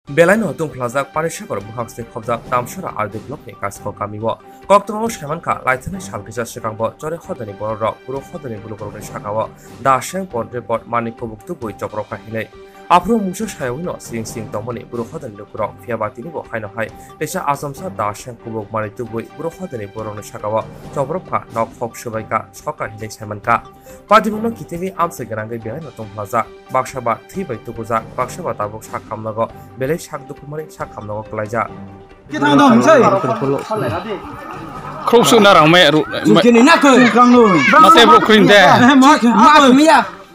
Belaino tungplazak parisakor buhakse khobjak tamsura ardi blokni kasko kamiwo koktongmo semanka laithane salkisa sikangbo chore khodani borok puro khodani bulukoroni sakawo daseng pondre bot manikobuk tubui choprokha hinai afro muso sayawino sing tongmoni puro khodani lukurok fiabatini bo haino hai lesa asomsa daseng kubuk mani tubui puro khodani boroni sakawo choprokha nok khop subaika soka hinai semanka Padimuno kitini amse gerangai belaino tungplazak baksaba thibai tubujak baksaba tabuk sakhamnago belai sakdukumani sakhamnago kalaija Khrusu narang mai ru mate bro krin de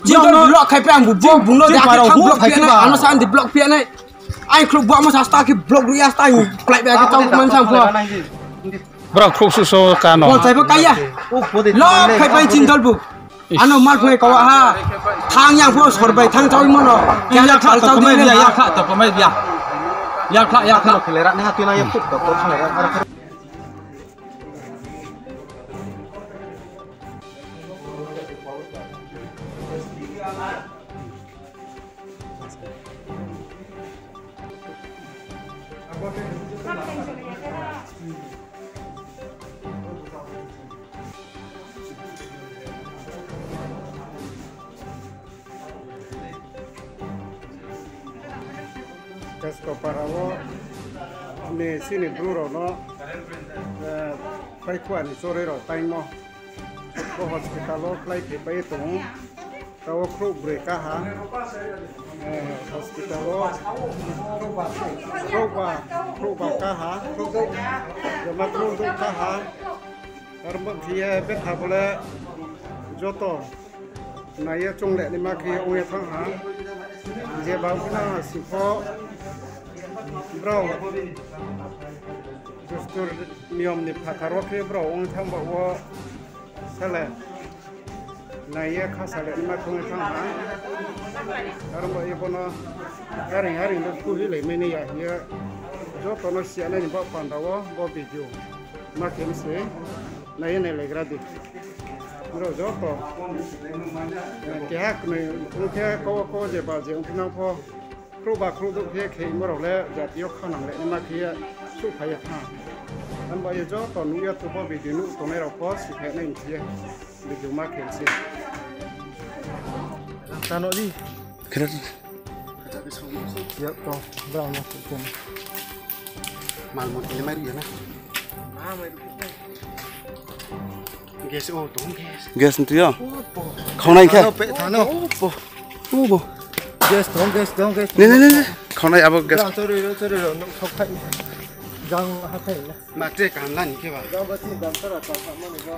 Jindol blok khai pang bu bunglo ja blok khai na ano san di blok pia nai ai klub bu mas asta ki blok ri asta ni plai ba ki tong man sang pho bro khrusu so kano ko sai ba kaya lo khai pai jindol bu ano mar phoi ko ha thang yang pho sor bai thang chau mon no ya ya khal chau di ya kha to ko mai ya kha khilera na tu na ya phut to ko khilera Kasko parawo me sini duro no pai kwan sore ro tai mo ko hospitalo plai pe pai tung tawo kru breka ha hospitalo kru ba ka ha jama kru do ka ha arma thia be thabole joto na ye chung le ni ma ki o ye thang ha je ba na sipho bro justur niom ni phatharo ke bro ong thang ba wo sale na ye khasale ni ma thong thang ha arma ye bono hari no ku hi le me ni ya ye jo tono sia na ni ba pandawo bo video ma kem se na ye ne le gradi bro jo to ke hak ne ke ko je ba je ong na phoครูบาครูทุกเพียเคยมาเราแล้วจะยกข้าวหนังเลยนี่มาเคียสู้พยาท่าอันบ่อยจ่อตอนนู้ยตัวพ่อวิดีโอตรงนี้เราพอสิแค่ในเคียวิดีโอมาเขียนเสียตาโนดีครับเยอะต่อบราวน์ทุกคนมันหมดยังไม่รู้นะแกสโอ้ตรงแกสนี่อ่ะข้างในแค่โอ้โหgas dong 네 khonai abo gas sorry no khokhay jang hakai ma te kan lan ke ba jang ba ti dan tara ta ma ne ba